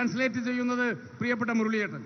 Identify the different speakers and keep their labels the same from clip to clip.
Speaker 1: Translate ചെയ്യുന്നത് പ്രിയപ്പെട്ട മുരളിയേട്ടൻ.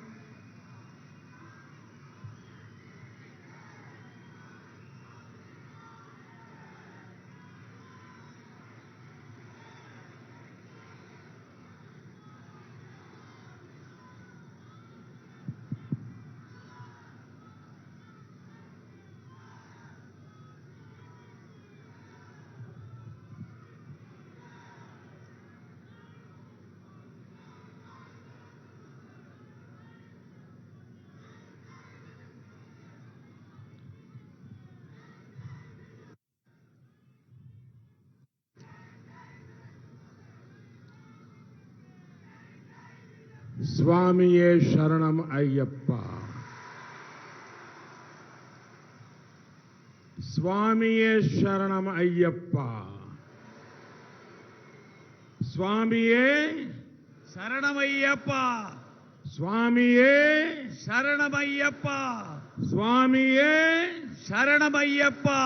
Speaker 2: स्वामिये शरणम अय्यप्पा, स्वामिये शरणम अय्यप्पा, स्वामिये
Speaker 1: शरणमय्यप्पा,
Speaker 2: स्वामिये
Speaker 1: शरणमय्यप्पा,
Speaker 2: स्वामिये
Speaker 1: शरणमय्यप्पा.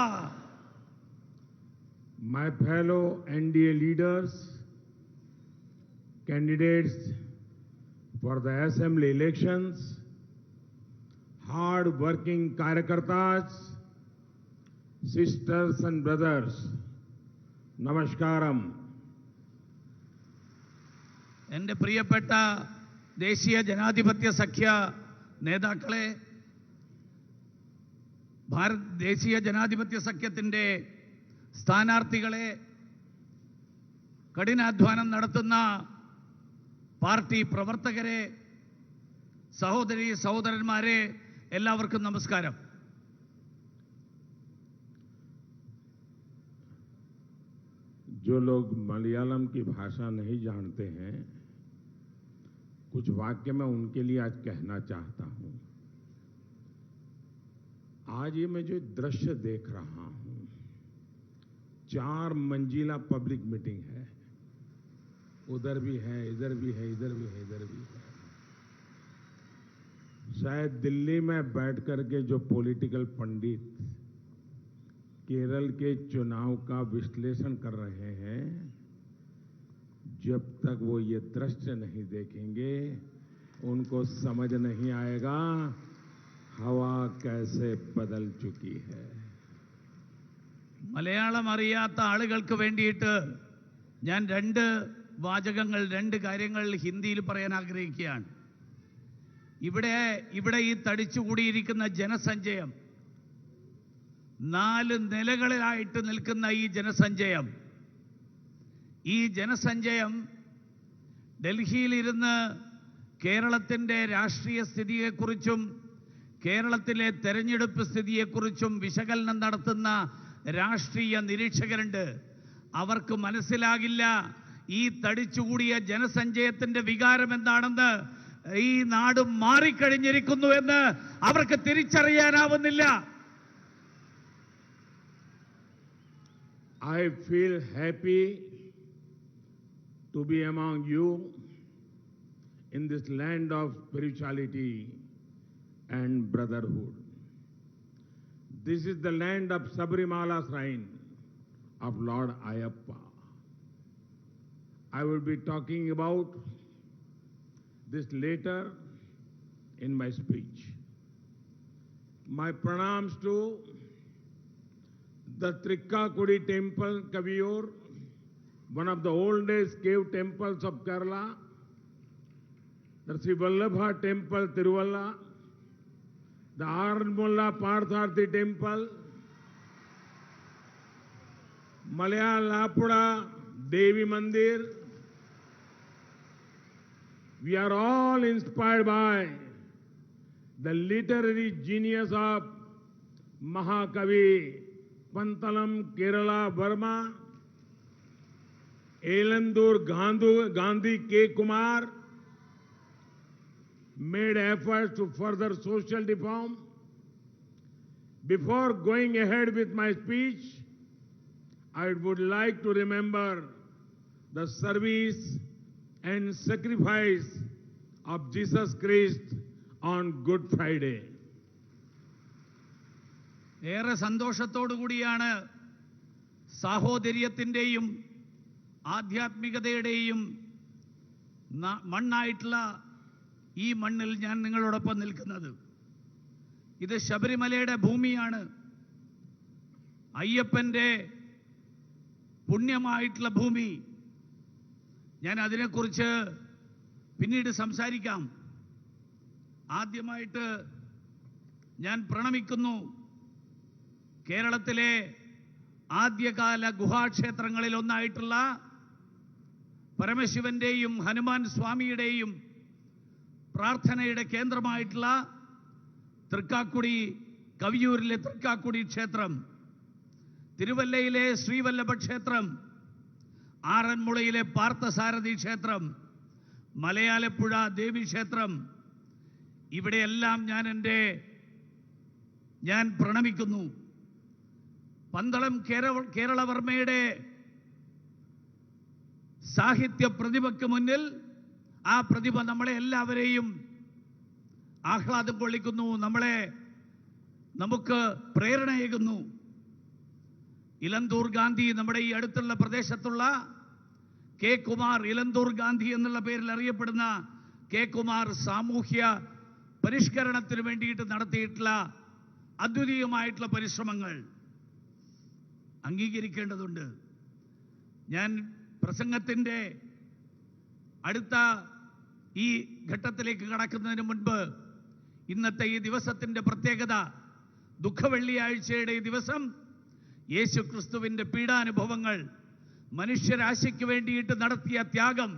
Speaker 2: My fellow NDA leaders, candidates for the assembly elections, hard-working Karyakartas, sisters and brothers, Namaskaram.
Speaker 1: എൻ്റെ പ്രിയപ്പെട്ട ദേശീയ ജനാധിപത്യ സഖ്യ നേതാക്കളെ, ദേശീയ ജനാധിപത്യ സഖ്യത്തിൻ്റെ സ്ഥാനാർത്ഥികളെ, കഠിനാധ്വാനം നടത്തുന്ന പാർട്ടി പ്രവർത്തകരെ, സഹോദരി സഹോദരന്മാരെ, എല്ലാവർക്കും നമസ്കാരം.
Speaker 2: जो लोग मलयालम की भाषा नहीं जानते हैं, कुछ वाक्य मैं उनके लिए आज कहना चाहता हूं. आज ये मैं जो दृश्य देख रहा हूं, 4 मंजिला पब्लिक मीटिंग है. उधर भी है, इधर भी है, इधर भी है, इधर भी है. शायद दिल्ली में बैठ करके जो पॉलिटिकल पंडित केरल के चुनाव का विश्लेषण कर रहे हैं, जब तक वो ये दृश्य नहीं देखेंगे उनको समझ नहीं आएगा हवा कैसे बदल चुकी है.
Speaker 1: മലയാളം അറിയാത്ത ആളുകൾക്ക് വേണ്ടിയിട്ട് ഞാൻ രണ്ട് കാര്യങ്ങൾ ഹിന്ദിയിൽ പറയാൻ ആഗ്രഹിക്കുകയാണ്. ഇവിടെ ഈ തടിച്ചുകൂടിയിരിക്കുന്ന ജനസഞ്ചയം, 4 നിലകളിലായിട്ട് നിൽക്കുന്ന ഈ ജനസഞ്ചയം ഡൽഹിയിലിരുന്ന് കേരളത്തിൻ്റെ രാഷ്ട്രീയ സ്ഥിതിയെക്കുറിച്ചും കേരളത്തിലെ തെരഞ്ഞെടുപ്പ് സ്ഥിതിയെക്കുറിച്ചും വിശകലനം നടത്തുന്ന രാഷ്ട്രീയ നിരീക്ഷകരുണ്ട്. അവർക്ക് മനസ്സിലാകില്ല ഈ തടിച്ചുകൂടിയ ജനസഞ്ചയത്തിന്റെ വികാരം എന്താണെന്ന്. ഈ നാട് മാറിക്കഴിഞ്ഞിരിക്കുന്നു എന്ന് അവർക്ക് തിരിച്ചറിയാനാവുന്നില്ല.
Speaker 2: I feel happy to be among you in this land of spirituality and brotherhood. This is the land of Sabarimala shrine of Lord Ayyappa. I will be talking about this later in my speech. My pranams to the Trikkakudi temple, Kaviyur, one of the oldest cave temples of Kerala, the Sri Vallabha temple, Tiruvalla, the Aranmulla Partharthi temple, Malayalapuda Devi Mandir. We are all inspired by the literary genius of Mahakavi Pantalam Kerala Verma, Elandur Gandhi K. Kumar made efforts to further social reform. Before going ahead with my speech, I would like to remember the service and sacrifice of Jesus Christ on Good Friday.
Speaker 1: ഏറെ സന്തോഷത്തോടു കൂടിയാണ് സാഹോദര്യത്തിൻ്റെയും ആധ്യാത്മികതയുടെയും മണ്ണായിട്ടുള്ള ഈ മണ്ണിൽ ഞാൻ നിങ്ങളോടൊപ്പം നിൽക്കുന്നത്. ഇത് ശബരിമലയുടെ ഭൂമിയാണ്, അയ്യപ്പന്റെ പുണ്യമായിട്ടുള്ള ഭൂമി. ഞാൻ അതിനെക്കുറിച്ച് പിന്നീട് സംസാരിക്കാം. ആദ്യമായിട്ട് ഞാൻ പ്രണമിക്കുന്നു കേരളത്തിലെ ആദ്യകാല ഗുഹാക്ഷേത്രങ്ങളിൽ ഒന്നായിട്ടുള്ള പരമശിവന്റെയും ഹനുമാൻ സ്വാമിയുടെയും പ്രാർത്ഥനയുടെ കേന്ദ്രമായിട്ടുള്ള തൃക്കാക്കുടി, കവിയൂരിലെ തൃക്കാക്കുടി ക്ഷേത്രം, തിരുവല്ലയിലെ ശ്രീവല്ലഭ ക്ഷേത്രം, ആറന്മുളയിലെ പാർത്ഥസാരഥി ക്ഷേത്രം, മലയാലപ്പുഴ ദേവീക്ഷേത്രം, ഇവിടെയെല്ലാം ഞാൻ പ്രണമിക്കുന്നു. പന്തളം കേരളവർമ്മയുടെ സാഹിത്യ പ്രതിഭയ്ക്ക് മുന്നിൽ ആ പ്രതിഭ നമ്മളെ എല്ലാവരെയും ആഹ്ലാദം കൊള്ളിക്കുന്നു, നമുക്ക് പ്രേരണയേകുന്നു. ഇലന്തൂർ ഗാന്ധി, നമ്മുടെ ഈ അടുത്തുള്ള പ്രദേശത്തുള്ള കെ കുമാർ, ഇലന്തൂർ ഗാന്ധി എന്നുള്ള പേരിൽ അറിയപ്പെടുന്ന കെ കുമാർ സാമൂഹ്യ പരിഷ്കരണത്തിന് വേണ്ടിയിട്ട് നടത്തിയിട്ടുള്ള അദ്വിതീയമായിട്ടുള്ള പരിശ്രമങ്ങൾ അംഗീകരിക്കേണ്ടതുണ്ട്. ഞാൻ പ്രസംഗത്തിൻ്റെ അടുത്ത ഈ ഘട്ടത്തിലേക്ക് കടക്കുന്നതിന് മുൻപ് ഇന്നത്തെ ഈ ദിവസത്തിൻ്റെ പ്രത്യേകത, ദുഃഖവെള്ളിയാഴ്ചയുടെ ഈ ദിവസം യേശു ക്രിസ്തുവിൻ്റെ പീഡാനുഭവങ്ങൾ, മനുഷ്യരാശിക്ക് വേണ്ടിയിട്ട് നടത്തിയ ത്യാഗം,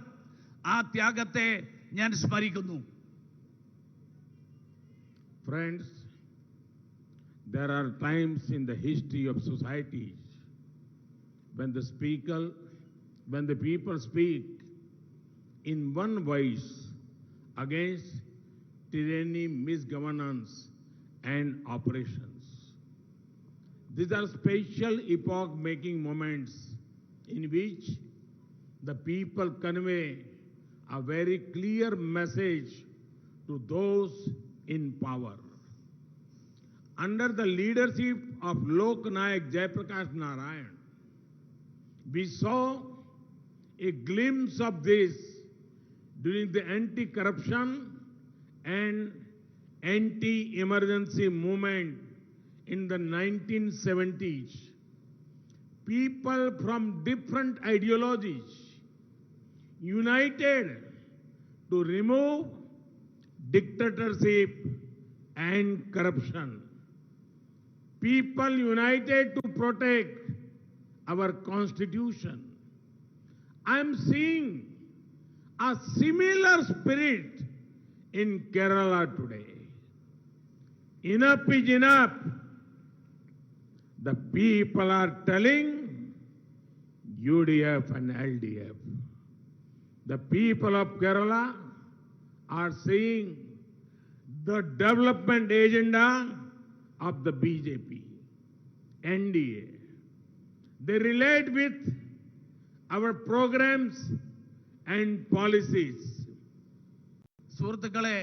Speaker 1: ആ ത്യാഗത്തെ ഞാൻ സ്മരിക്കുന്നു.
Speaker 2: Friends, there are times in the history of societies when the people speak in one voice against tyranny, misgovernance and operations. These are special epoch-making moments in which the people convey a very clear message to those in power. Under the leadership of Lok Nayak Jayaprakash Narayan, we saw a glimpse of this during the anti-corruption and anti-emergency movement in the 1970s. People from different ideologies united to remove dictatorship and corruption. People united to protect our constitution. I am seeing a similar spirit in Kerala today. Enough is enough. The people are telling UDF and LDF. The people of Kerala are seeing the development agenda of the BJP, NDA. They relate with our programs and policies.
Speaker 1: സുഹൃത്തുക്കളെ,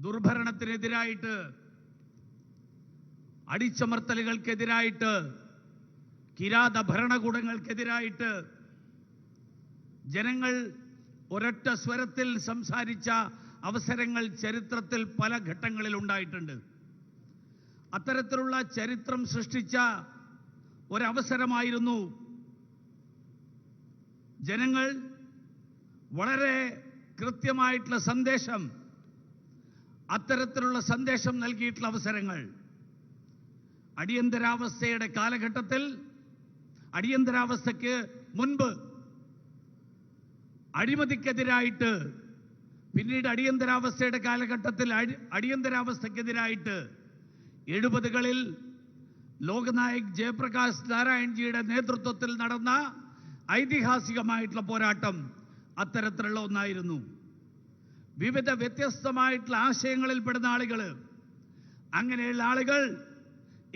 Speaker 1: ദുർഭരണത്തിനെതിരായിട്ട്, അടിച്ചമർത്തലുകൾക്കെതിരായിട്ട്, കിരാത ഭരണകൂടങ്ങൾക്കെതിരായിട്ട് ജനങ്ങൾ ഒരൊറ്റ സ്വരത്തിൽ സംസാരിച്ച അവസരങ്ങൾ ചരിത്രത്തിൽ പല ഘട്ടങ്ങളിൽ ഉണ്ടായിട്ടുണ്ട്. അത്തരത്തിലുള്ള ചരിത്രം സൃഷ്ടിച്ച ഒരവസരമായിരുന്നു ജനങ്ങൾ വളരെ കൃത്യമായിട്ടുള്ള സന്ദേശം, അത്തരത്തിലുള്ള സന്ദേശം നൽകിയിട്ടുള്ള അവസരങ്ങൾ. അടിയന്തരാവസ്ഥയുടെ കാലഘട്ടത്തിൽ, അടിയന്തരാവസ്ഥയ്ക്ക് മുൻപ് അഴിമതിക്കെതിരായിട്ട്, പിന്നീട് അടിയന്തരാവസ്ഥയുടെ കാലഘട്ടത്തിൽ അടിയന്തരാവസ്ഥക്കെതിരായിട്ട് 70കളിൽ ലോകനായക് ജയപ്രകാശ് നാരായൺജിയുടെ നേതൃത്വത്തിൽ നടന്ന ഐതിഹാസികമായിട്ടുള്ള പോരാട്ടം അത്തരത്തിലുള്ള ഒന്നായിരുന്നു. വിവിധ വ്യത്യസ്തമായിട്ടുള്ള ആശയങ്ങളിൽ പെടുന്ന ആളുകൾ, അങ്ങനെയുള്ള ആളുകൾ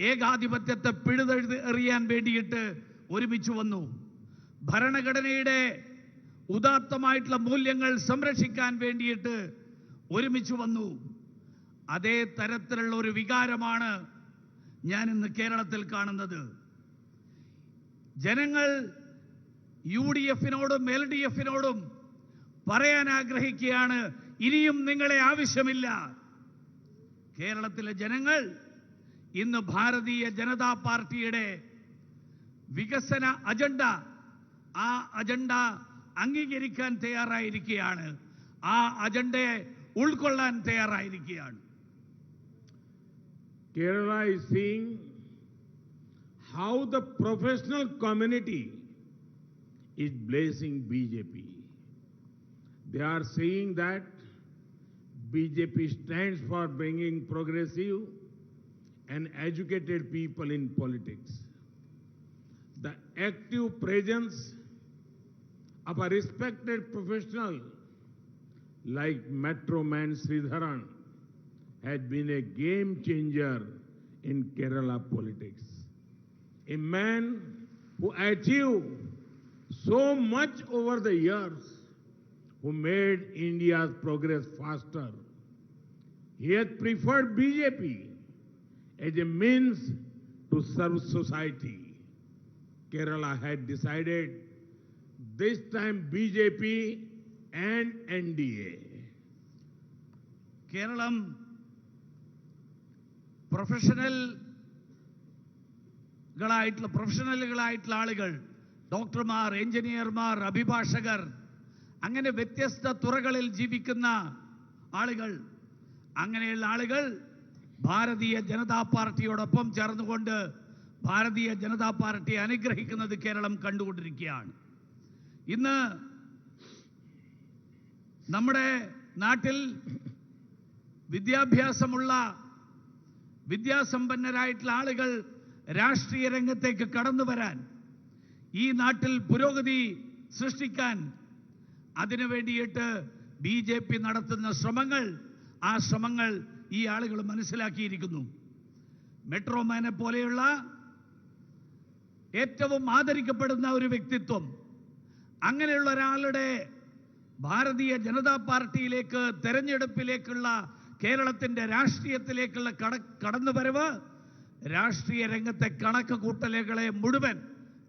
Speaker 1: ഏകാധിപത്യത്തെ പിഴുതെറിയാൻ വേണ്ടിയിട്ട് ഒരുമിച്ച് വന്നു. ഭരണഘടനയുടെ ഉദാത്തമായിട്ടുള്ള മൂല്യങ്ങൾ സംരക്ഷിക്കാൻ വേണ്ടിയിട്ട് ഒരുമിച്ച് വന്നു. അതേ തരത്തിലുള്ള ഒരു വികാരമാണ് ഞാൻ ഇന്ന് കേരളത്തിൽ കാണുന്നത്. ജനങ്ങൾ UDF-നോടും LDF-നോടും പറയാൻ ആഗ്രഹിക്കുകയാണ്, ഇനിയും നിങ്ങളെ ആവശ്യമില്ല. കേരളത്തിലെ ജനങ്ങൾ ഇന്ന് ഭാരതീയ ജനതാ പാർട്ടിയുടെ വികസന അജണ്ട, ആ അജണ്ട അംഗീകരിക്കാൻ തയ്യാറായിരിക്കുകയാണ്, ആ അജണ്ടയെ ഉൾക്കൊള്ളാൻ തയ്യാറായിരിക്കുകയാണ്.
Speaker 2: Kerala is seeing how the professional community is blessing BJP. They are saying that BJP stands for bringing progressive and educated people in politics. The active presence of a respected professional like Metro Man Sridharan has been a game changer in Kerala politics. A man who achieved so much over the years, who made India's progress faster. He has preferred BJP as a means to serve society. Kerala had decided this time BJP and NDA.
Speaker 1: Keralam പ്രൊഫഷണലുകളായിട്ടുള്ള ആളുകൾ, ഡോക്ടർമാർ, എഞ്ചിനീയർമാർ, അഭിഭാഷകർ, അങ്ങനെ വ്യത്യസ്ത തുറകളിൽ ജീവിക്കുന്ന ആളുകൾ, അങ്ങനെയുള്ള ആളുകൾ ഭാരതീയ ജനതാ പാർട്ടിയോടൊപ്പം ചേർന്നുകൊണ്ട് ഭാരതീയ ജനതാ പാർട്ടിയെ അനുഗ്രഹിക്കുന്നത് കേരളം കണ്ടുകൊണ്ടിരിക്കുകയാണ്. ഇന്ന് നമ്മുടെ നാട്ടിൽ വിദ്യാഭ്യാസമുള്ള, വിദ്യാസമ്പന്നരായിട്ടുള്ള ആളുകൾ രാഷ്ട്രീയ രംഗത്തേക്ക് കടന്നു വരാൻ, ഈ നാട്ടിൽ പുരോഗതി സൃഷ്ടിക്കാൻ, അതിനു വേണ്ടിയിട്ട് BJP നടത്തുന്ന ശ്രമങ്ങൾ, ആ ശ്രമങ്ങൾ ഈ ആളുകൾ മനസ്സിലാക്കിയിരിക്കുന്നു. മെട്രോമാനെ പോലെയുള്ള ഏറ്റവും ആദരിക്കപ്പെടുന്ന ഒരു വ്യക്തിത്വം, അങ്ങനെയുള്ള ഒരാളുടെ ഭാരതീയ ജനതാ പാർട്ടിയിലേക്ക്, തെരഞ്ഞെടുപ്പിലേക്കുള്ള, കേരളത്തിന്റെ രാഷ്ട്രീയത്തിലേക്കുള്ള കടന്നുവരവ് രാഷ്ട്രീയ രംഗത്തെ കണക്ക് കൂട്ടലുകളെ മുഴുവൻ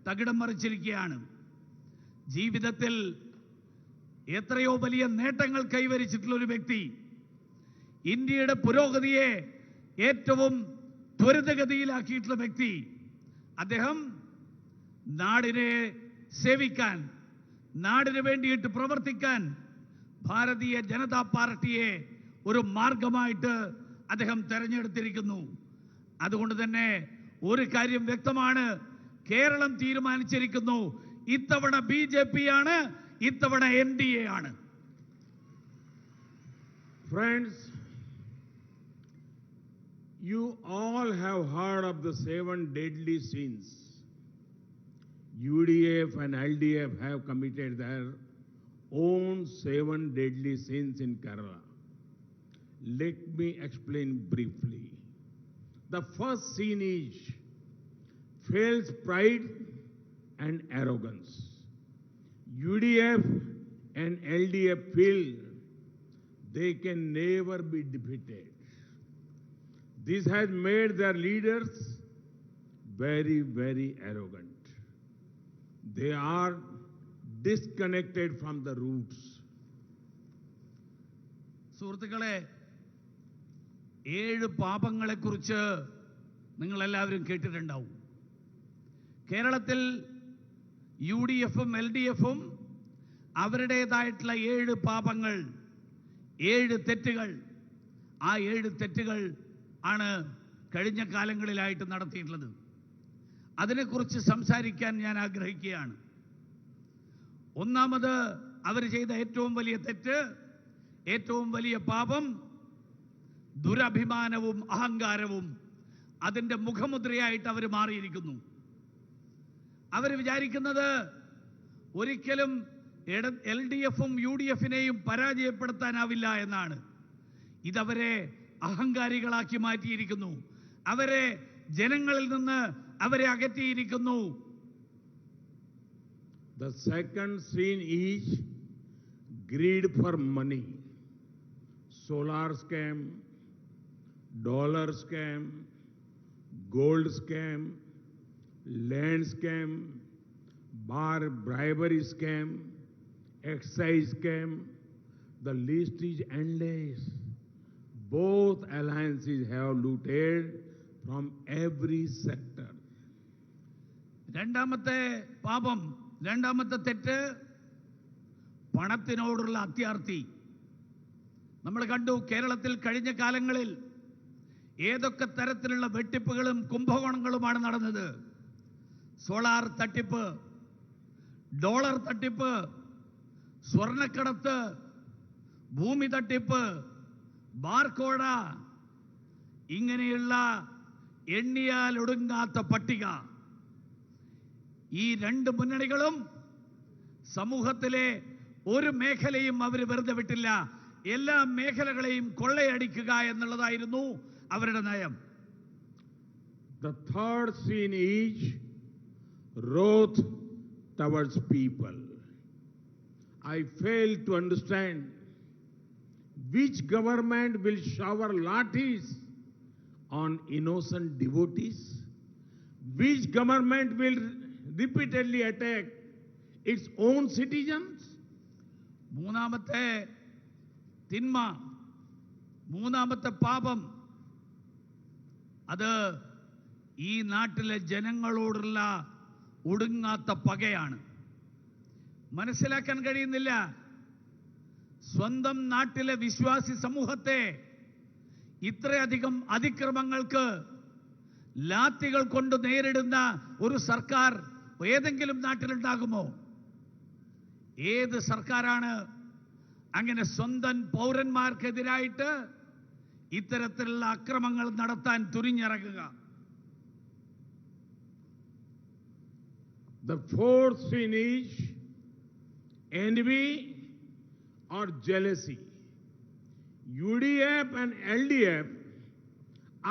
Speaker 1: തകിടം മറിച്ചിരിക്കുകയാണ്. ജീവിതത്തിൽ എത്രയോ വലിയ നേട്ടങ്ങൾ കൈവരിച്ചിട്ടുള്ള ഒരു വ്യക്തി, ഇന്ത്യയുടെ പുരോഗതിയെ ഏറ്റവും ത്വരിതഗതിയിലാക്കിയിട്ടുള്ള വ്യക്തി, അദ്ദേഹം നാടിനെ സേവിക്കാൻ, നാടിന് വേണ്ടിയിട്ട് പ്രവർത്തിക്കാൻ ഭാരതീയ ജനതാ പാർട്ടിയെ ഒരു മാർഗമായിട്ട് അദ്ദേഹം തെരഞ്ഞെടുത്തിരിക്കുന്നു. അതുകൊണ്ട് തന്നെ ഒരു കാര്യം വ്യക്തമാണ്, കേരളം തീരുമാനിച്ചിരിക്കുന്നു, ഇത്തവണ BJP ആണ്, ഇത്തവണ NDA ആണ്.
Speaker 2: Friends, you all have heard of the 7 deadly sins. UDF and LDF have committed their own 7 deadly sins in Kerala. Let me explain briefly. The first sin is false pride and arrogance. UDF and LDF feel they can never be defeated. This has made their leaders very, very arrogant. They are disconnected from the roots.
Speaker 1: സുഹൃത്തുക്കളെ, 7 പാപങ്ങളെക്കുറിച്ച് നിങ്ങളെല്ലാവരും കേട്ടിട്ടുണ്ടാവും. കേരളത്തിൽ UDF-ഉം LDF-ഉം അവരുടേതായിട്ടുള്ള 7 പാപങ്ങൾ, 7 തെറ്റുകൾ, ആ 7 തെറ്റുകൾ ആണ് കഴിഞ്ഞ കാലങ്ങളിലായിട്ട് നടത്തിയിട്ടുള്ളത്. അതിനെക്കുറിച്ച് സംസാരിക്കാൻ ഞാൻ ആഗ്രഹിക്കുകയാണ്. ഒന്നാമത് അവർ ചെയ്ത ഏറ്റവും വലിയ തെറ്റ്, ഏറ്റവും വലിയ പാപം, ദുരഭിമാനവും അഹങ്കാരവും അതിൻ്റെ മുഖമുദ്രയായിട്ട് അവർ മാറിയിരിക്കുന്നു. അവർ വിചാരിക്കുന്നത് ഒരിക്കലും LDF-ഉം UDF-നെയും പരാജയപ്പെടുത്താനാവില്ല എന്നാണ്. ഇതവരെ അഹങ്കാരികളാക്കി മാറ്റിയിരിക്കുന്നു. അവരെ ജനങ്ങളിൽ നിന്ന് അവരെ അകറ്റിയിരിക്കുന്നു.
Speaker 2: The second sin is greed for money. Solar scam, dollar scam, gold scam, land scam, bar bribery scam, excise scam, the list is endless. Both alliances have looted from every sector.
Speaker 1: രണ്ടാമത്തെ പാപം, രണ്ടാമത്തെ തെറ്റ്, പണത്തിനോടുള്ള അത്യാർത്തി. നമ്മൾ കണ്ടു കേരളത്തിൽ കഴിഞ്ഞ കാലങ്ങളിൽ ഏതൊക്കെ തരത്തിലുള്ള വെട്ടിപ്പുകളും കുംഭകോണങ്ങളുമാണ് നടന്നത്. സോളാർ തട്ടിപ്പ്, ഡോളർ തട്ടിപ്പ്, സ്വർണ്ണക്കടത്ത്, ഭൂമി തട്ടിപ്പ്, ബാർകോഴ, ഇങ്ങനെയുള്ള എണ്ണിയാൽ ഒടുങ്ങാത്ത പട്ടിക. ഈ രണ്ട് മുന്നണികളും സമൂഹത്തിലെ ഒരു മേഖലയും അവർ വെറുതെ വിട്ടില്ല. എല്ലാ മേഖലകളെയും കൊള്ളയടിക്കുക എന്നുള്ളതായിരുന്നു അവരുടെ നയം.
Speaker 2: The third sin is wrath towards people. I fail to understand which government will shower lathis on innocent devotees, which government will repeatedly attack its own citizens.
Speaker 1: മൂന്നാമത്തെ തിന്മ, മൂന്നാമത്തെ പാപം, അത് ഈ നാട്ടിലെ ജനങ്ങളോടുള്ള ഒടുങ്ങാത്ത പകയാണ്. മനസ്സിലാക്കാൻ കഴിയുന്നില്ല. സ്വന്തം നാട്ടിലെ വിശ്വാസി സമൂഹത്തെ ഇത്രയധികം അതിക്രമങ്ങൾക്ക് ലാത്തികൾ കൊണ്ട് നേരിടുന്ന ഒരു സർക്കാർ ഏതെങ്കിലും നാട്ടിലുണ്ടാകുമോ? ഏത് സർക്കാരാണ് അങ്ങനെ സ്വന്തം പൗരന്മാർക്കെതിരായിട്ട് ഇത്തരത്തിലുള്ള അക്രമങ്ങൾ നടത്താൻ തുനിഞ്ഞിറങ്ങുക?
Speaker 2: The fourth sin is envy or jealousy. UDF and LDF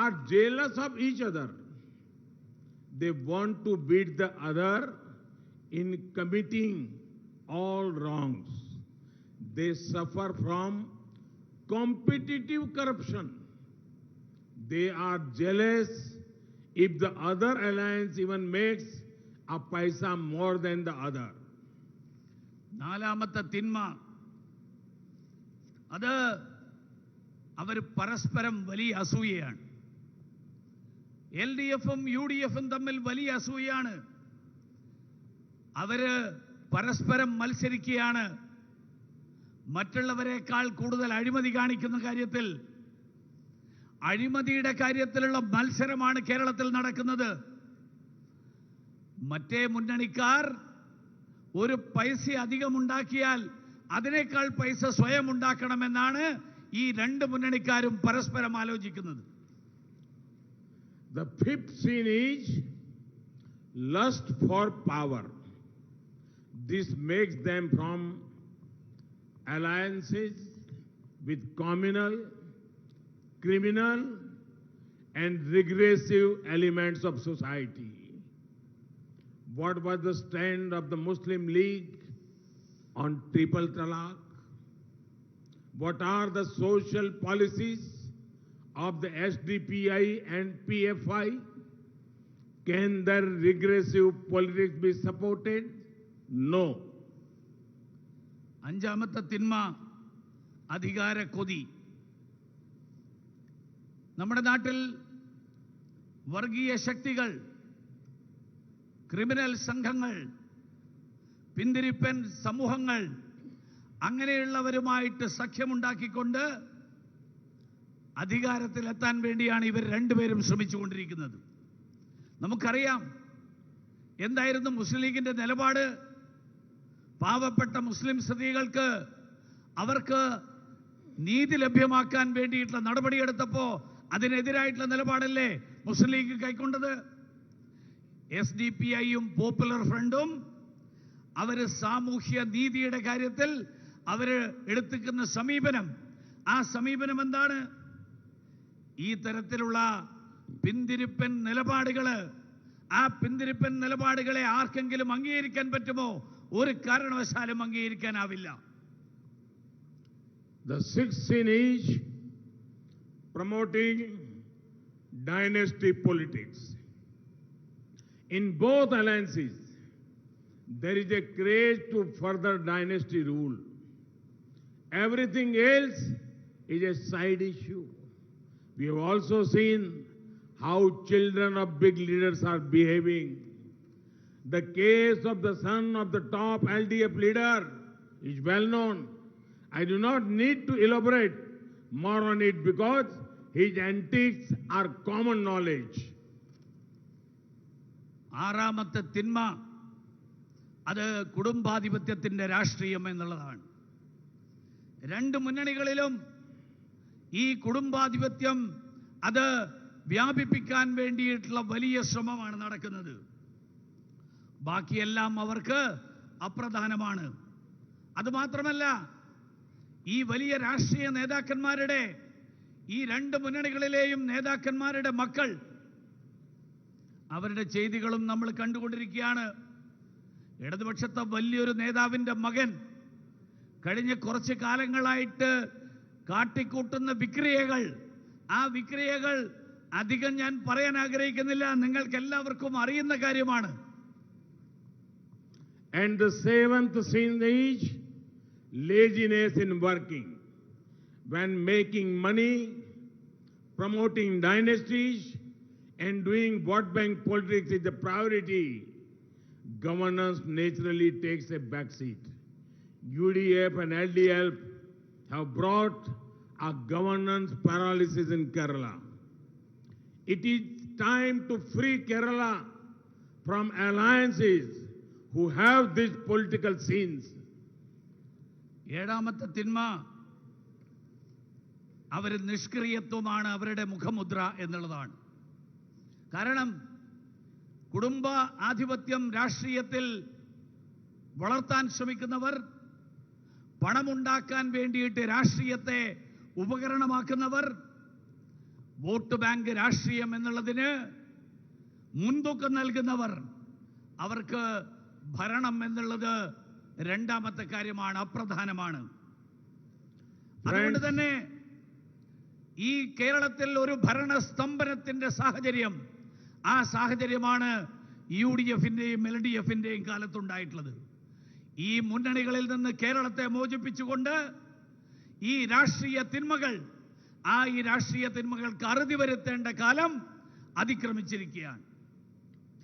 Speaker 2: are jealous of each other. They want to beat the other in committing all wrongs. They suffer from competitive corruption. They are jealous if the other alliance even makes a paisa more than the other.
Speaker 1: നാലാമത്തെ തിന്മ, അത് അവർ പരസ്പരം വലിയ അസൂയയാണ്. LDF-ഉം UDF-ഉം തമ്മിൽ വലിയ അസൂയയാണ്. അവര് പരസ്പരം മത്സരിക്കുകയാണ്. മറ്റുള്ളവരെക്കാൾ കൂടുതൽ അഴിമതി കാണിക്കുന്ന കാര്യത്തിൽ, അഴിമതിയുടെ കാര്യത്തിലുള്ള മത്സരമാണ് കേരളത്തിൽ നടക്കുന്നത്. മറ്റേ മുന്നണിക്കാർ ഒരു പൈസ അധികമുണ്ടാക്കിയാൽ അതിനേക്കാൾ പൈസ സ്വയം ഉണ്ടാക്കണമെന്നാണ് ഈ രണ്ട് മുന്നണിക്കാരും പരസ്പരം ആലോചിക്കുന്നത്.
Speaker 2: The fifth sin is lust for power. This makes them from alliances with communal, criminal, and regressive elements of society. What was the stand of the Muslim League on triple talaq? What are the social policies of the SDPI and PFI? Can their regressive politics be supported? No.
Speaker 1: അഞ്ചാമത്തെ തിന്മ അധികാര കൊതി. നമ്മുടെ നാട്ടിൽ വർഗീയ ശക്തികൾ, criminal സംഘങ്ങൾ, പിന്തിരിപ്പൻ സമൂഹങ്ങൾ, അങ്ങനെയുള്ളവരുമായിട്ട് സഖ്യമുണ്ടാക്കിക്കൊണ്ട് അധികാരത്തിലെത്താൻ വേണ്ടിയാണ് ഇവർ രണ്ടുപേരും ശ്രമിച്ചുകൊണ്ടിരിക്കുന്നത്. നമുക്കറിയാം എന്തായിരുന്നു മുസ്ലിം ലീഗിന്റെ നിലപാട്. പാവപ്പെട്ട മുസ്ലിം സ്ത്രീകൾക്ക് അവർക്ക് നീതി ലഭ്യമാക്കാൻ വേണ്ടിയിട്ടുള്ള നടപടിയെടുത്തപ്പോൾ അതിനെതിരായിട്ടുള്ള നിലപാടല്ലേ മുസ്ലിം ലീഗ് കൈക്കൊണ്ടത്. SDPI-യും പോപ്പുലർ ഫ്രണ്ടും അവര് സാമൂഹ്യ നീതിയുടെ കാര്യത്തിൽ അവര് എടുത്തിരിക്കുന്ന സമീപനം, ആ സമീപനം എന്താണ്? ഈ തരത്തിലുള്ള പിന്തിരിപ്പൻ നിലപാടുകള്, ആ പിന്തിരിപ്പൻ നിലപാടുകളെ ആർക്കെങ്കിലും അംഗീകരിക്കാൻ പറ്റുമോ? ഒരു കാരണവശാലും അംഗീകരിക്കാനാവില്ല.
Speaker 2: The sixth sin is promoting dynasty politics. In both alliances, there is a craze to further dynasty rule. Everything else is a side issue. We have also seen how children of big leaders are behaving. The case of the son of the top LDF leader is well known. I do not need to elaborate more on it because his antics are common knowledge.
Speaker 1: ആറാമത്തെ തിന്മ അത് കുടുംബാധിപത്യത്തിന്റെ രാഷ്ട്രീയം എന്നുള്ളതാണ്. രണ്ട് മുന്നണികളിലും ഈ കുടുംബാധിപത്യം അത് വ്യാപിപ്പിക്കാൻ വേണ്ടിയിട്ടുള്ള വലിയ ശ്രമമാണ് നടക്കുന്നത്. ബാക്കിയെല്ലാം അവർക്ക് അപ്രധാനമാണ്. അതുമാത്രമല്ല, ഈ വലിയ രാഷ്ട്രീയ നേതാക്കന്മാരുടെ, ഈ രണ്ട് മുന്നണികളിലെയും നേതാക്കന്മാരുടെ മക്കൾ, അവരുടെ ചെയ്തികളും നമ്മൾ കണ്ടുകൊണ്ടിരിക്കുകയാണ്. ഇടതുപക്ഷത്തെ വലിയൊരു നേതാവിന്റെ മകൻ കഴിഞ്ഞ കുറച്ച് കാലങ്ങളായിട്ട് കാട്ടിക്കൂട്ടുന്ന വിക്രിയകൾ, ആ വിക്രിയകൾ അധികം ഞാൻ പറയാൻ ആഗ്രഹിക്കുന്നില്ല, നിങ്ങൾക്ക് എല്ലാവർക്കും അറിയുന്ന കാര്യമാണ്.
Speaker 2: And the seventh sin is laziness in working. When making money, promoting dynasties, and doing vote bank politics is the priority, governance naturally takes a backseat. UDF and LDF have brought a governance paralysis in Kerala. It is time to free Kerala from alliances who have these political sins.
Speaker 1: ഏഴാമത്തെ തിന്മ അവർ നിഷ്ക്രിയത്വമാണ്, അവരുടെ മുഖമുദ്ര എന്നുള്ളതാണ്. കാരണം കുടുംബ ആധിപത്യം രാഷ്ട്രീയത്തിൽ വളർത്താൻ ശ്രമിക്കുന്നവർ, പണമുണ്ടാക്കാൻ വേണ്ടിയിട്ട് രാഷ്ട്രീയത്തെ ഉപകരണമാക്കുന്നവർ, വോട്ട് ബാങ്ക് രാഷ്ട്രീയം എന്നുള്ളതിന് മുൻതൂക്കം നൽകുന്നവർ, അവർക്ക് ഭരണം എന്നുള്ളത് രണ്ടാമത്തെ കാര്യമാണ്, അപ്രധാനമാണ്. അതുകൊണ്ട് തന്നെ ഈ കേരളത്തിൽ ഒരു ഭരണസ്തംഭനത്തിന്റെ സാഹചര്യം, ആ സാഹചര്യമാണ് UDFന്റെയും LDFന്റെയും കാലത്തുണ്ടായിട്ടുള്ളത്. ഈ മുന്നണികളിൽ നിന്ന് കേരളത്തെ മോചിപ്പിച്ചുകൊണ്ട് ഈ രാഷ്ട്രീയ തിന്മകൾ, ഈ രാഷ്ട്രീയ തിന്മകൾക്ക് അറുതി വരുത്തേണ്ട കാലം അതിക്രമിച്ചിരിക്കുകയാണ്.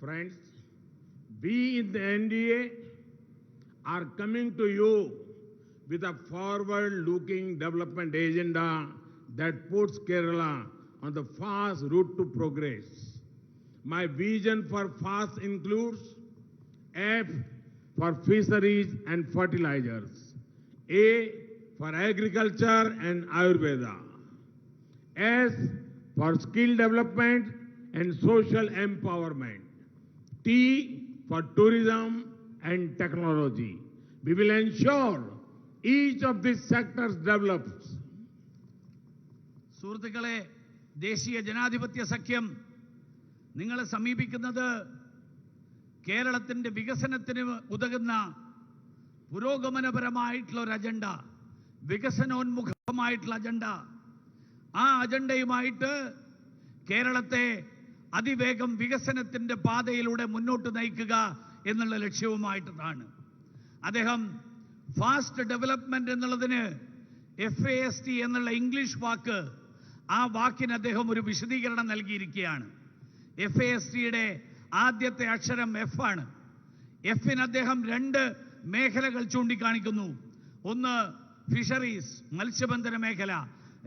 Speaker 2: Friends, we in the NDA are coming to you with a forward-looking development agenda that puts Kerala on the fast route to progress. My vision for fast includes F for fisheries and fertilizers, A for agriculture and Ayurveda, S for skill development and social empowerment, T for tourism and technology. We will ensure each of these sectors develops.
Speaker 1: സുഹൃത്തുക്കളെ, ദേശീയ ജനാധിപത്യ സഖ്യം നിങ്ങളെ സമീപിക്കുന്നത് കേരളത്തിന്റെ വികസനത്തിന് ഉതകുന്ന പുരോഗമനപരമായിട്ടുള്ള ഒരു അജണ്ട, വികസനോന്മുഖമായിട്ടുള്ള അജണ്ട, ആ അജണ്ടയുമായിട്ട് കേരളത്തെ അതിവേഗം വികസനത്തിന്റെ പാതയിലൂടെ മുന്നോട്ട് നയിക്കുക എന്നുള്ള ലക്ഷ്യവുമായിട്ടാണ്. അദ്ദേഹം ഫാസ്റ്റ് ഡെവലപ്മെന്റ് എന്നുള്ളതിന് FAST എന്നുള്ള ഇംഗ്ലീഷ് വാക്ക്, ആ വാക്കിന് അദ്ദേഹം ഒരു വിശദീകരണം നൽകിയിരിക്കുകയാണ്. FASTയുടെ ആദ്യത്തെ അക്ഷരം F ആണ്. Fന് അദ്ദേഹം രണ്ട് മേഖലകൾ ചൂണ്ടിക്കാണിക്കുന്നു. ഒന്ന് ഫിഷറീസ്, മത്സ്യബന്ധന മേഖല,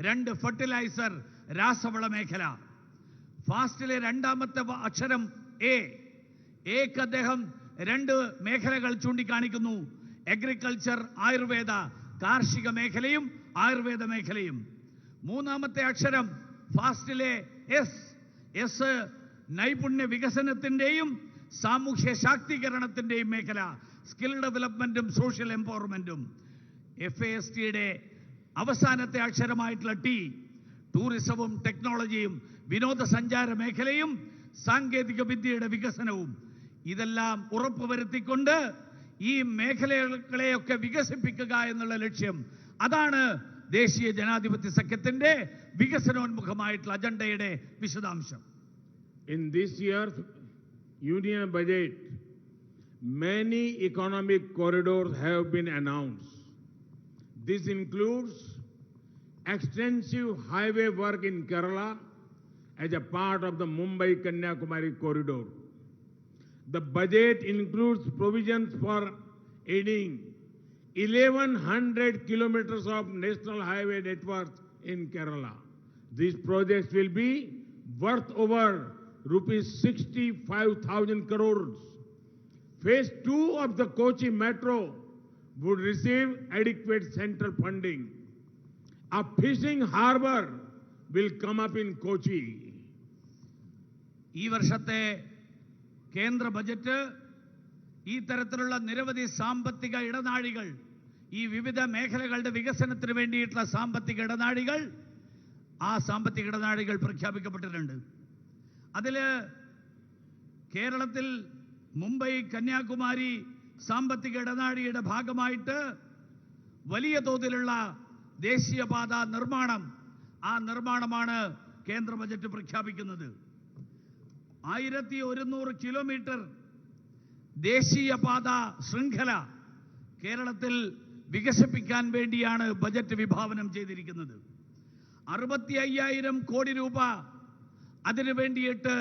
Speaker 1: രണ്ട് ഫെർട്ടിലൈസർ, രാസവള മേഖല. ഫാസ്റ്റിലെ രണ്ടാമത്തെ അക്ഷരം എക്ക് അദ്ദേഹം രണ്ട് മേഖലകൾ ചൂണ്ടിക്കാണിക്കുന്നു. അഗ്രികൾച്ചർ, ആയുർവേദ, കാർഷിക മേഖലയും ആയുർവേദ മേഖലയും. മൂന്നാമത്തെ അക്ഷരം ഫാസ്റ്റിലെ എസ് നൈപുണ്യ വികസനത്തിന്റെയും സാമൂഹ്യ ശാക്തീകരണത്തിന്റെയും മേഖല, സ്കിൽ ഡെവലപ്മെന്റും സോഷ്യൽ എംപവർമെന്റും. FASTയുടെ അവസാനത്തെ അക്ഷരമായിട്ടുള്ള T, ടൂറിസവും ടെക്നോളജിയും വിനോദസഞ്ചാര മേഖലയും സാങ്കേതിക വിദ്യയുടെ വികസനവും. ഇതെല്ലാം ഉറപ്പുവരുത്തിക്കൊണ്ട് ഈ മേഖലകളെയൊക്കെ വികസിപ്പിക്കുക എന്നുള്ള ലക്ഷ്യം, അതാണ് ദേശീയ ജനാധിപത്യ സഖ്യത്തിന്റെ വികസനോന്മുഖമായിട്ടുള്ള അജണ്ടയുടെ വിശദാംശം.
Speaker 2: In this year's union budget, many economic corridors have been announced. This includes extensive highway work in Kerala as a part of the Mumbai-Kanyakumari corridor. The budget includes provisions for aiding 1,100 kilometers of national highway network in Kerala. These projects will be worth over rupees 65,000 crores. Phase 2 of the Kochi Metro would receive adequate central funding. A fishing harbor will come up in Kochi.
Speaker 1: ഈ വർഷത്തെ കേന്ദ്ര budget ഈ തരത്തിലുള്ള നിരവധി സാമ്പത്തിക ഇടനാഴികൾ, ഈ വിവിധ മേഖലകളുടെ വികസനത്തിന് വേണ്ടിയിട്ടുള്ള സാമ്പത്തിക ഇടനാഴികൾ, ആ സാമ്പത്തിക ഇടനാഴികൾ പ്രഖ്യാപിക്കപ്പെട്ടിട്ടുണ്ട്. അതിൽ കേരളത്തിൽ മുംബൈ കന്യാകുമാരി സാമ്പത്തിക ഇടനാഴിയുടെ ഭാഗമായിട്ട് വലിയ തോതിലുള്ള ദേശീയപാത നിർമ്മാണം, ആ നിർമ്മാണമാണ് കേന്ദ്ര ബജറ്റ് പ്രഖ്യാപിക്കുന്നത്. 1100 കിലോമീറ്റർ ദേശീയപാത ശൃംഖല കേരളത്തിൽ വികസിപ്പിക്കാൻ വേണ്ടിയാണ് ബജറ്റ് വിഭാവനം ചെയ്തിരിക്കുന്നത്. 65,000 കോടി രൂപ അതിനു വേണ്ടിയിട്ട്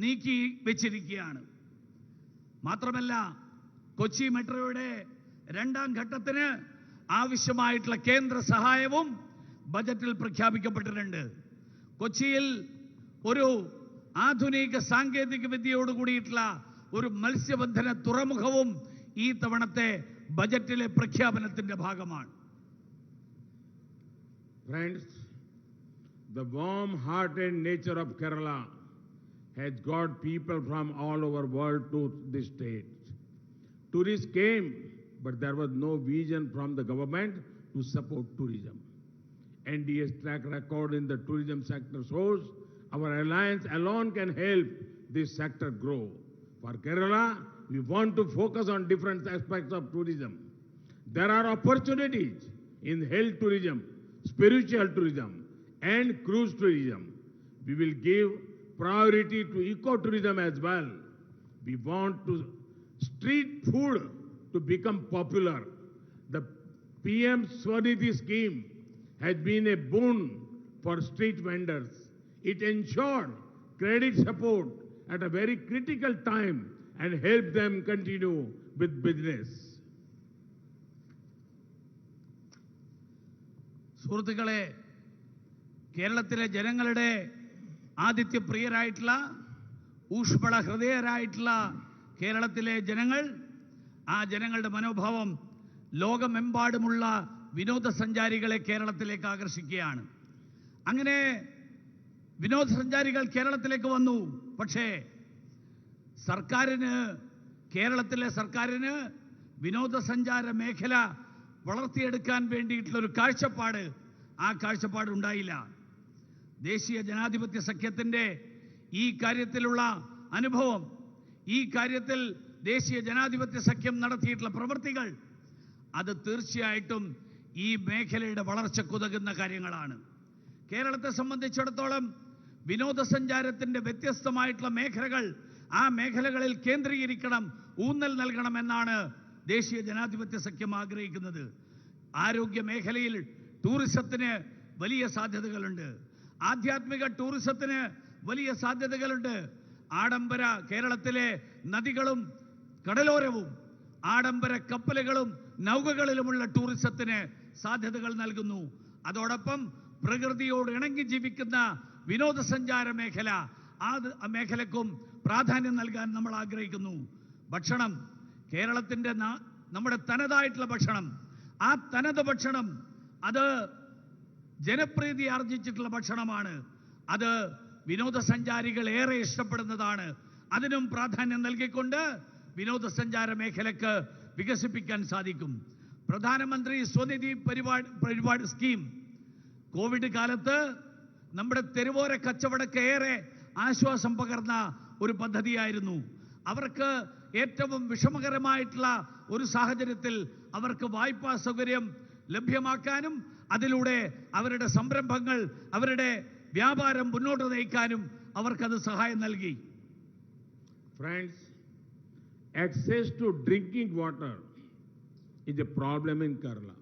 Speaker 1: നീക്കി വെച്ചിരിക്കുകയാണ്. മാത്രമല്ല, കൊച്ചി മെട്രോയുടെ 2ാം ഘട്ടത്തിന് ആവശ്യമായിട്ടുള്ള കേന്ദ്ര സഹായവും ബജറ്റിൽ പ്രഖ്യാപിക്കപ്പെട്ടിട്ടുണ്ട്. കൊച്ചിയിൽ ഒരു ആധുനിക സാങ്കേതിക വിദ്യയോട് കൂടിയിട്ടുള്ള ഒരു മത്സ്യബന്ധന തുറമുഖവും ഈ തവണത്തെ ബജറ്റിലെ പ്രഖ്യാപനത്തിന്റെ ഭാഗമാണ്.
Speaker 2: Friends, the warm-hearted nature of Kerala has got people from all over the world to this state. Tourists came, but there was no vision from the government to support tourism. NDA's track record in the tourism sector shows our alliance alone can help this sector grow. For Kerala, we want to focus on different aspects of tourism. There are opportunities in health tourism, spiritual tourism, and cruise tourism. We will give priority to ecotourism as well. We want to street food to become popular. The PM Swanidhi scheme has been a boon for street vendors. It ensured credit support at a very critical time and helped them continue with business.
Speaker 1: സുഹൃത്തുക്കളെ, കേരളത്തിലെ ജനങ്ങളുടെ ആതിഥ്യപ്രിയരായിട്ടുള്ള ഊഷ്മള ഹൃദയരായിട്ടുള്ള കേരളത്തിലെ ജനങ്ങൾ, ആ ജനങ്ങളുടെ മനോഭാവം ലോകമെമ്പാടുമുള്ള വിനോദസഞ്ചാരികളെ കേരളത്തിലേക്ക് ആകർഷിക്കുകയാണ്. അങ്ങനെ വിനോദസഞ്ചാരികൾ കേരളത്തിലേക്ക് വന്നു. പക്ഷേ കേരളത്തിലെ സർക്കാരിന് വിനോദസഞ്ചാര മേഖല വളർത്തിയെടുക്കാൻ വേണ്ടിയിട്ടുള്ള ഒരു കാഴ്ചപ്പാട്, ആ കാഴ്ചപ്പാട് ഉണ്ടായില്ല. ദേശീയ ജനാധിപത്യ സഖ്യത്തിന്റെ ഈ കാര്യത്തിലുള്ള അനുഭവം, ഈ കാര്യത്തിൽ ദേശീയ ജനാധിപത്യ സഖ്യം നടത്തിയിട്ടുള്ള പ്രവൃത്തികൾ, അത് തീർച്ചയായിട്ടും ഈ മേഖലയുടെ വളർച്ചക്കുതകുന്ന കാര്യങ്ങളാണ്. കേരളത്തെ സംബന്ധിച്ചിടത്തോളം വിനോദസഞ്ചാരത്തിന്റെ വ്യത്യസ്തമായിട്ടുള്ള മേഖലകൾ, ആ മേഖലകളിൽ കേന്ദ്രീകരിക്കണം, ഊന്നൽ നൽകണമെന്നാണ് ദേശീയ ജനാധിപത്യ സഖ്യം ആഗ്രഹിക്കുന്നത്. ആരോഗ്യ മേഖലയിൽ ടൂറിസത്തിന് വലിയ സാധ്യതകളുണ്ട്. ആധ്യാത്മിക ടൂറിസത്തിന് വലിയ സാധ്യതകളുണ്ട്. കേരളത്തിലെ നദികളും കടലോരവും ആഡംബര കപ്പലുകളും നൗകകളിലുമുള്ള ടൂറിസത്തിന് സാധ്യതകൾ നൽകുന്നു. അതോടൊപ്പം പ്രകൃതിയോട് ഇണങ്ങി ജീവിക്കുന്ന വിനോദസഞ്ചാര മേഖല, ആ മേഖലക്കും പ്രാധാന്യം നൽകാൻ നമ്മൾ ആഗ്രഹിക്കുന്നു. ഭക്ഷണം, കേരളത്തിന്റെ നമ്മുടെ തനതായിട്ടുള്ള ഭക്ഷണം, ആ തനത് ഭക്ഷണം അത് ജനപ്രീതി ആർജിച്ചിട്ടുള്ള ഭക്ഷണമാണ്. അത് വിനോദസഞ്ചാരികൾ ഏറെ ഇഷ്ടപ്പെടുന്നതാണ്. അതിനും പ്രാധാന്യം നൽകിക്കൊണ്ട് വിനോദസഞ്ചാര മേഖലക്ക് വികസിപ്പിക്കാൻ സാധിക്കും. പ്രധാനമന്ത്രി സ്വനിധി പരിപാടി സ്കീം കോവിഡ് കാലത്ത് നമ്മുടെ തെരുവോര കച്ചവടക്ക് ഏറെ ആശ്വാസം പകർന്ന ഒരു പദ്ധതിയായിരുന്നു. അവർക്ക് ഏറ്റവും വിഷമകരമായിട്ടുള്ള ഒരു സാഹചര്യത്തിൽ അവർക്ക് വായ്പാ സൗകര്യം ലഭ്യമാക്കാനും അതിലൂടെ അവരുടെ സംരംഭങ്ങൾ, അവരുടെ വ്യാപാരം മുന്നോട്ട് നയിക്കാനും അവർക്കത് സഹായം നൽകി.
Speaker 2: Friends, access to drinking water is a problem in Kerala.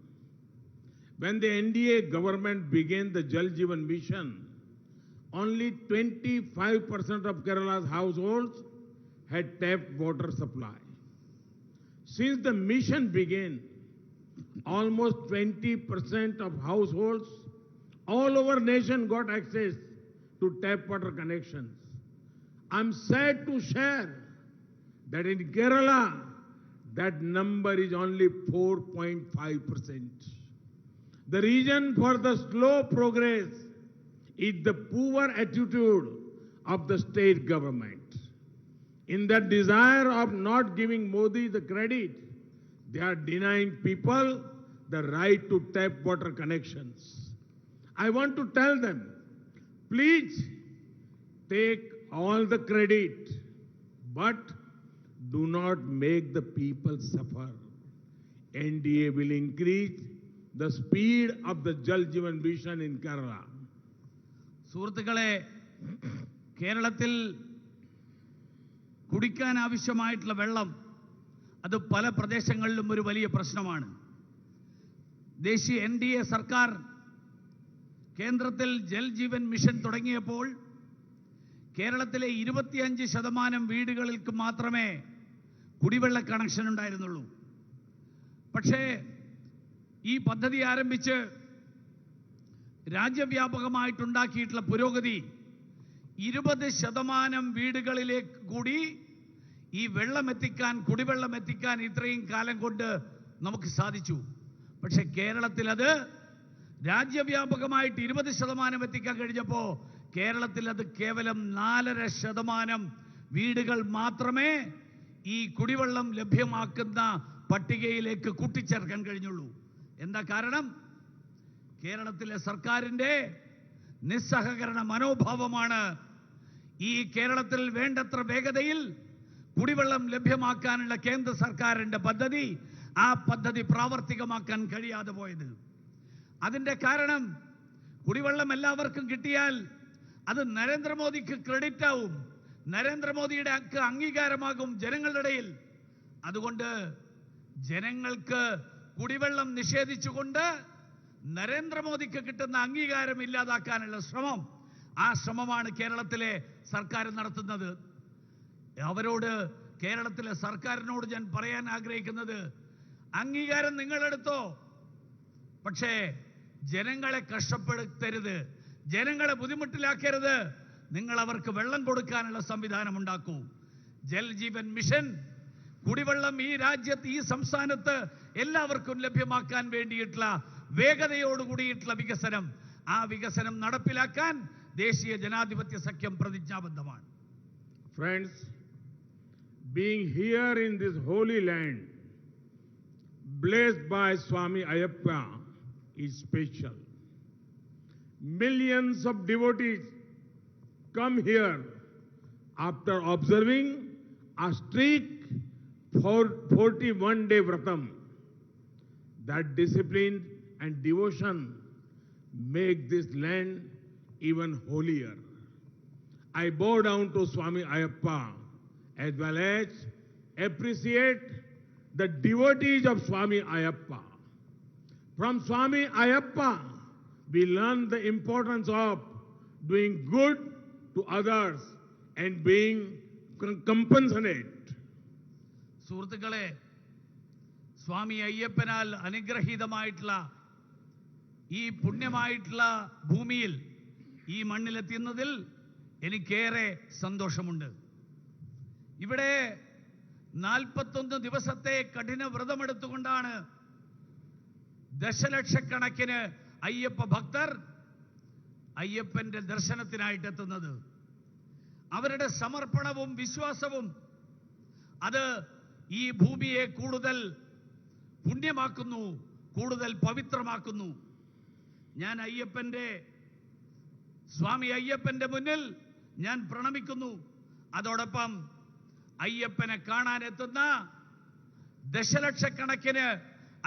Speaker 2: When the NDA government began the Jal Jeevan Mission, only 25% of Kerala's households had tap water supply. Since the mission began, almost 20% of households all over nation got access to tap water connections. I'm sad to share that in Kerala, that number is only 4.5%. The reason for the slow progress is the poor attitude of the state government. In that desire of not giving Modi the credit, they are denying people the right to tap water connections. I want to tell them, please take all the credit, but do not make the people suffer. NDA will increase the speed of the Jal Jeevan Mission in Kerala.
Speaker 1: സുഹൃത്തുക്കളെ, കേരളത്തിൽ കുടിക്കാൻ ആവശ്യമായിട്ടുള്ള വെള്ളം അത് പല പ്രദേശങ്ങളിലും ഒരു വലിയ പ്രശ്നമാണ്. ദേശീയ NDA സർക്കാർ കേന്ദ്രത്തിൽ ജൽ ജീവൻ മിഷൻ തുടങ്ങിയപ്പോൾ കേരളത്തിലെ 25% വീടുകൾക്ക് മാത്രമേ കുടിവെള്ള കണക്ഷൻ ഉണ്ടായിരുന്നുള്ളൂ. പക്ഷേ ഈ പദ്ധതി ആരംഭിച്ച് രാജ്യവ്യാപകമായിട്ടുണ്ടാക്കിയിട്ടുള്ള പുരോഗതി 20% വീടുകളിലേക്ക് കൂടി ഈ വെള്ളമെത്തിക്കാൻ, കുടിവെള്ളം എത്തിക്കാൻ ഇത്രയും കാലം കൊണ്ട് നമുക്ക് സാധിച്ചു. പക്ഷെ കേരളത്തിൽ അത് രാജ്യവ്യാപകമായിട്ട് 20% എത്തിക്കാൻ കഴിഞ്ഞപ്പോൾ കേരളത്തിൽ അത് കേവലം 4.5% വീടുകൾ മാത്രമേ ഈ കുടിവെള്ളം ലഭ്യമാക്കുന്ന പട്ടികയിലേക്ക് കൂട്ടിച്ചേർക്കാൻ കഴിഞ്ഞുള്ളൂ. എന്താ കാരണം? കേരളത്തിലെ സർക്കാരിന്റെ നിസ്സഹകരണ മനോഭാവമാണ്. ഈ കേരളത്തിൽ വേണ്ടത്ര വേഗതയിൽ കുടിവെള്ളം ലഭ്യമാക്കാനുള്ള കേന്ദ്ര സർക്കാരിന്റെ പദ്ധതി, ആ പദ്ധതി പ്രാവർത്തികമാക്കാൻ കഴിയാതെ പോയത്. അതിന്റെ കാരണം, കുടിവെള്ളം എല്ലാവർക്കും കിട്ടിയാൽ അത് നരേന്ദ്രമോദിക്ക് ക്രെഡിറ്റ് ആവും, നരേന്ദ്രമോദിയുടെ അംഗീകാരമാകും ജനങ്ങളുടെ ഇടയിൽ. അതുകൊണ്ട് ജനങ്ങൾക്ക് കുടിവെള്ളം നിഷേധിച്ചുകൊണ്ട് നരേന്ദ്രമോദിക്ക് കിട്ടുന്ന അംഗീകാരം ഇല്ലാതാക്കാനുള്ള ശ്രമം, ആ ശ്രമമാണ് കേരളത്തിലെ സർക്കാർ നടത്തുന്നത്. അവരോട്, കേരളത്തിലെ സർക്കാരിനോട് ഞാൻ പറയാൻ ആഗ്രഹിക്കുന്നത്, അംഗീകാരം നിങ്ങളെടുത്തോ, പക്ഷേ ജനങ്ങളെ കഷ്ടപ്പെടുത്തരുത്, ജനങ്ങളെ ബുദ്ധിമുട്ടിലാക്കരുത്. നിങ്ങൾ അവർക്ക് വെള്ളം കൊടുക്കാനുള്ള സംവിധാനം ഉണ്ടാക്കൂ. ജൽ ജീവൻ മിഷൻ, കുടിവെള്ളം ഈ രാജ്യത്ത്, ഈ സംസ്ഥാനത്ത് എല്ലാവർക്കും ലഭ്യമാക്കാൻ വേണ്ടിയിട്ടുള്ള വേഗതയോടുകൂടിയിട്ടുള്ള വികസനം, ആ വികസനം നടപ്പിലാക്കാൻ ദേശീയ ജനാധിപത്യ സഖ്യം പ്രതിജ്ഞാബദ്ധമാണ്.
Speaker 2: Friends, being here in this holy land, blessed by Swami Ayyappa, is special. Millions of devotees come here after observing a strict 41-day Vratam. That discipline and devotion make this land even holier. I bow down to Swami Ayyappa as well as appreciate the devotees of Swami Ayyappa. From Swami Ayyappa, we learn the importance of doing good to others and being compassionate.
Speaker 1: സുഹൃത്തുക്കളെ, സ്വാമി അയ്യപ്പനാൽ അനുഗ്രഹീതമായിട്ടുള്ള ഈ പുണ്യമായിട്ടുള്ള ഭൂമിയിൽ, ഈ മണ്ണിലെത്തുന്നതിൽ എനിക്കേറെ സന്തോഷമുണ്ട്. ഇവിടെ 41 ദിവസത്തെ കഠിന വ്രതമെടുത്തുകൊണ്ടാണ് ദശലക്ഷക്കണക്കിന് അയ്യപ്പ ഭക്തർ അയ്യപ്പന്റെ ദർശനത്തിനായിട്ട് എത്തുന്നത്. അവരുടെ സമർപ്പണവും വിശ്വാസവും അത് ഈ ഭൂമിയെ കൂടുതൽ പുണ്യമാക്കുന്നു, കൂടുതൽ പവിത്രമാക്കുന്നു. ഞാൻ സ്വാമി അയ്യപ്പന്റെ മുന്നിൽ ഞാൻ പ്രണമിക്കുന്നു. അതോടൊപ്പം അയ്യപ്പനെ കാണാനെത്തുന്ന ദശലക്ഷക്കണക്കിന്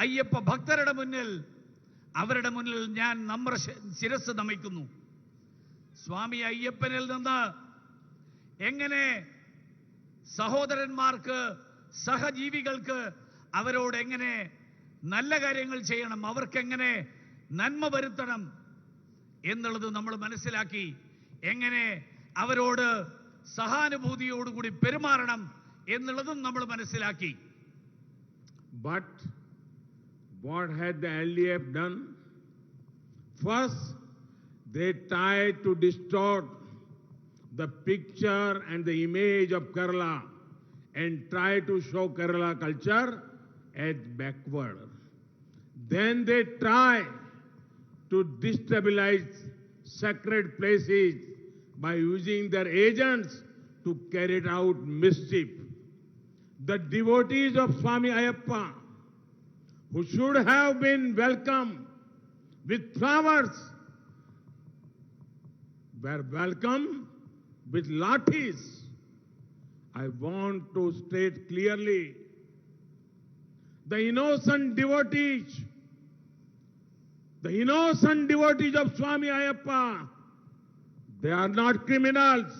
Speaker 1: അയ്യപ്പ ഭക്തരുടെ മുന്നിൽ, അവരുടെ മുന്നിൽ ഞാൻ ശിരസ് നമിക്കുന്നു. സ്വാമി അയ്യപ്പനിൽ നിന്ന് എങ്ങനെ സഹോദരന്മാർക്ക് സഹജീവികൾക്ക് അവരോട് എങ്ങനെ നല്ല കാര്യങ്ങൾ ചെയ്യണം, അവർക്കെങ്ങനെ നന്മ വരുത്തണം എന്നുള്ളത് നമ്മൾ മനസ്സിലാക്കി, എങ്ങനെ അവരോട് സഹാനുഭൂതിയോടുകൂടി പെരുമാറണം എന്നുള്ളതും നമ്മൾ മനസ്സിലാക്കി.
Speaker 2: But what had the LDF done? First, they tried to distort the picture and the image of Kerala and try to show Kerala culture as backward. Then they try to destabilize sacred places by using their agents to carry out mischief. The devotees of Swami Ayyappa, who should have been welcomed with flowers, were welcomed with lathis. I want to state clearly, the innocent devotees of Swami Ayyappa, they are not criminals.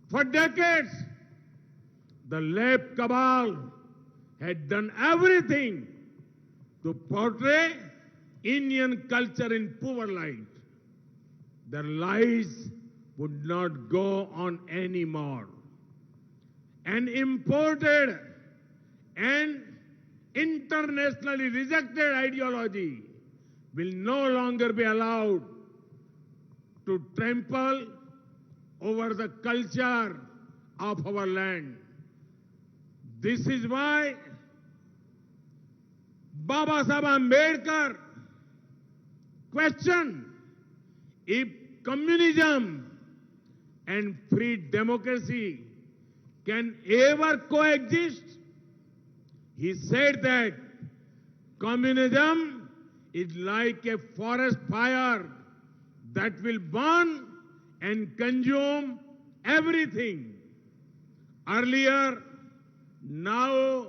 Speaker 2: For decades, the left cabal had done everything to portray Indian culture in poor light. Their lies would not go on anymore. An imported and internationally rejected ideology will no longer be allowed to trample over the culture of our land. This is why Baba Saheb Ambedkar questioned if communism and free democracy can ever coexist. He said that communism is like a forest fire that will burn and consume everything. Earlier, now,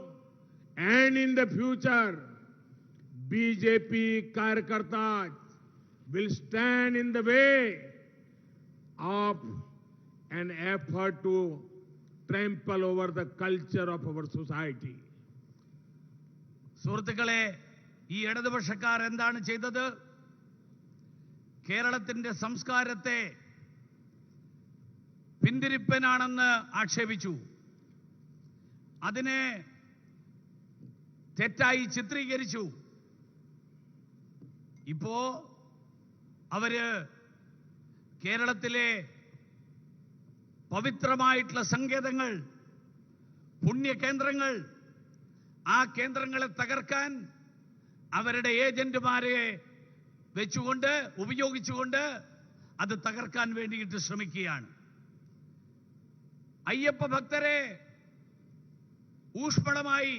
Speaker 2: and in the future, BJP Karyakartas will stand in the way of an effort to trample over the culture of our society.
Speaker 1: സുഹൃത്തുക്കളെ, ഈ ഇടതുപക്ഷക്കാർ എന്താണ് ചെയ്തത്? കേരളത്തിന്റെ സംസ്കാരത്തെ പിന്തിരിപ്പനാണെന്ന് ആക്ഷേപിച്ചു. അതിനെ തെറ്റായി ചിത്രീകരിച്ചു. ഇപ്പോ അവര് കേരളത്തിലെ പവിത്രമായിട്ടുള്ള സങ്കേതങ്ങൾ, പുണ്യകേന്ദ്രങ്ങൾ, ആ കേന്ദ്രങ്ങളെ തകർക്കാൻ അവരുടെ ഏജന്റുമാരെ വെച്ചുകൊണ്ട് ഉപയോഗിച്ചുകൊണ്ട് അത് തകർക്കാൻ വേണ്ടിയിട്ട് ശ്രമിക്കുകയാണ്. അയ്യപ്പ ഭക്തരെ ഊഷ്മളമായി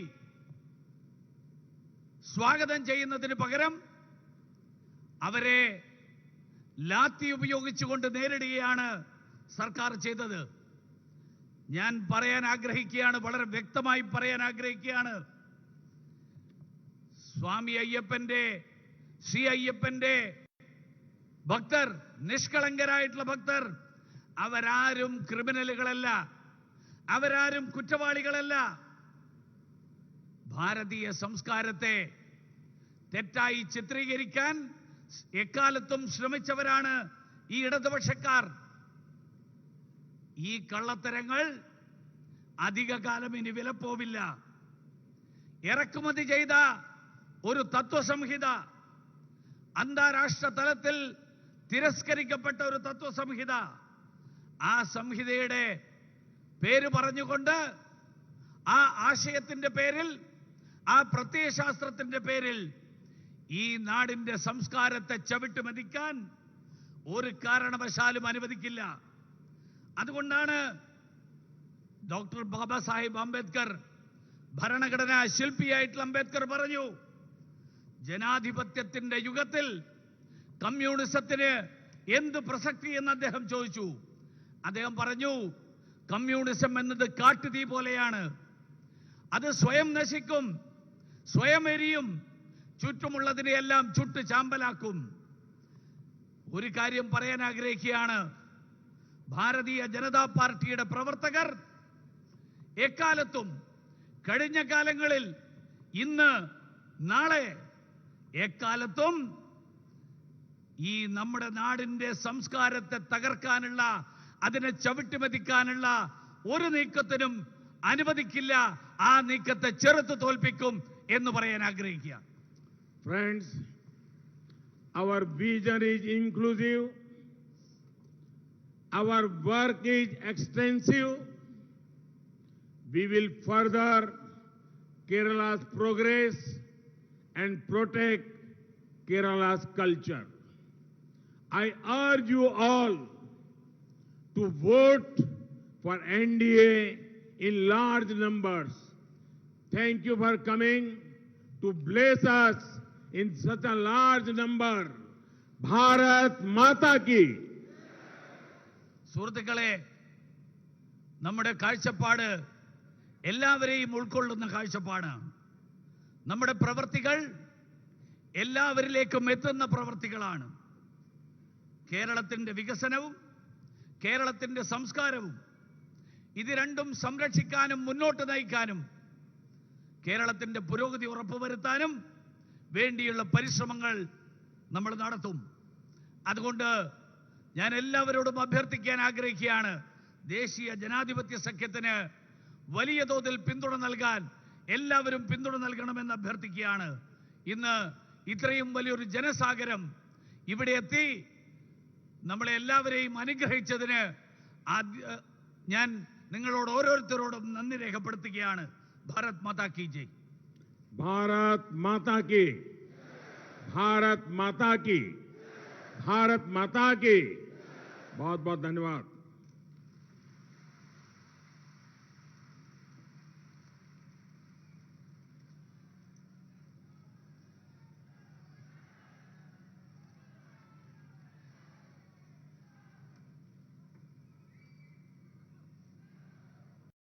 Speaker 1: സ്വാഗതം ചെയ്യുന്നതിന് പകരം അവരെ ലാത്തി ഉപയോഗിച്ചുകൊണ്ട് നേരിടുകയാണ് സർക്കാർ ചെയ്തത്. ഞാൻ പറയാൻ ആഗ്രഹിക്കുകയാണ്, വളരെ വ്യക്തമായി പറയാൻ ആഗ്രഹിക്കുകയാണ്. സ്വാമി അയ്യപ്പന്റെ, ശ്രീ അയ്യപ്പന്റെ ഭക്തർ, നിഷ്കളങ്കരായിട്ടുള്ള ഭക്തർ, അവരാരും ക്രിമിനലുകളല്ല, അവരാരും കുറ്റവാളികളല്ല. ഭാരതീയ സംസ്കാരത്തെ തെറ്റായി ചിത്രീകരിക്കാൻ എക്കാലത്തും ശ്രമിച്ചവരാണ് ഈ ഇടതുപക്ഷക്കാർ. ഈ കള്ളത്തരങ്ങൾ അധികകാലം ഇനി വിലപ്പോവില്ല. ഇറക്കുമതി ചെയ്ത ഒരു തത്വസംഹിത, അന്താരാഷ്ട്ര തലത്തിൽ തിരസ്കരിക്കപ്പെട്ട ഒരു തത്വസംഹിത, ആ സംഹിതയുടെ പേര് പറഞ്ഞുകൊണ്ട്, ആ ആശയത്തിന്റെ പേരിൽ, ആ പ്രത്യയശാസ്ത്രത്തിന്റെ പേരിൽ ഈ നാടിന്റെ സംസ്കാരത്തെ ചവിട്ടുമതിക്കാൻ ഒരു കാരണവശാലും അനുവദിക്കില്ല. അതുകൊണ്ടാണ് ഡോക്ടർ ബാബാ സാഹിബ് അംബേദ്കർ, ഭരണഘടനാ ശില്പിയായിട്ടുള്ള അംബേദ്കർ പറഞ്ഞു, ജനാധിപത്യത്തിന്റെ യുഗത്തിൽ കമ്മ്യൂണിസത്തിന് എന്ത് പ്രസക്തി എന്ന് അദ്ദേഹം ചോദിച്ചു. അദ്ദേഹം പറഞ്ഞു, കമ്മ്യൂണിസം എന്നത് കാട്ടുതീ പോലെയാണ്. അത് സ്വയം നശിക്കും, സ്വയം എരിയും, ചുറ്റുമുള്ളതിനെയെല്ലാം ചുട്ട് ചാമ്പലാക്കും. ഒരു കാര്യം പറയാൻ ആഗ്രഹിക്കുകയാണ്, ഭാരതീയ ജനതാ പാർട്ടിയുടെ പ്രവർത്തകർ എക്കാലത്തും കഴിഞ്ഞ കാലങ്ങളിൽ ഇന്ന് നാളെ എക്കാലത്തും ഈ നമ്മുടെ നാടിന്റെ സംസ്കാരത്തെ തകർക്കാനുള്ള അതിനെ ചവിട്ടിമതിക്കാനുള്ള ഒരു നീക്കത്തിനും അനുവദിക്കില്ല. ആ നീക്കത്തെ ചെറുത്ത് തോൽപ്പിക്കും എന്ന് പറയാൻ ആഗ്രഹിക്കുക.
Speaker 2: Friends, our vision is inclusive. Our work is extensive. We will further Kerala's progress and protect Kerala's culture. I urge you all to vote for NDA in large numbers. Thank you for coming to bless us in such a large number. Bharat Mata ki.
Speaker 1: സുഹൃത്തുക്കളെ, നമ്മുടെ കാഴ്ചപ്പാട് എല്ലാവരെയും ഉൾക്കൊള്ളുന്ന കാഴ്ചപ്പാടാണ്. നമ്മുടെ പ്രവൃത്തികൾ എല്ലാവരിലേക്കും എത്തുന്ന പ്രവൃത്തികളാണ്. കേരളത്തിന്റെ വികസനവും കേരളത്തിന്റെ സംസ്കാരവും ഇത് രണ്ടും സംരക്ഷിക്കാനും മുന്നോട്ട് നയിക്കാനും കേരളത്തിന്റെ പുരോഗതി ഉറപ്പുവരുത്താനും വേണ്ടിയുള്ള പരിശ്രമങ്ങൾ നമ്മൾ നടത്തും. അതുകൊണ്ട് ഞാൻ എല്ലാവരോടും അഭ്യർത്ഥിക്കാൻ ആഗ്രഹിക്കുകയാണ്, ദേശീയ ജനാധിപത്യ സഖ്യത്തിന് വലിയ തോതിൽ പിന്തുണ നൽകാൻ എല്ലാവരും പിന്തുണ നൽകണമെന്ന് അഭ്യർത്ഥിക്കുകയാണ്. ഇന്ന് ഇത്രയും വലിയൊരു ജനസാഗരം ഇവിടെ എത്തി നമ്മളെ എല്ലാവരെയും അനുഗ്രഹിച്ചതിന് ഞാൻ നിങ്ങളോട് ഓരോരുത്തരോടും നന്ദി രേഖപ്പെടുത്തുകയാണ്. ഭാരത് മാതാ കി ജയ്.
Speaker 2: भारत माता की. भारत माता की. भारत माता की. बहुत बहुत धन्यवाद.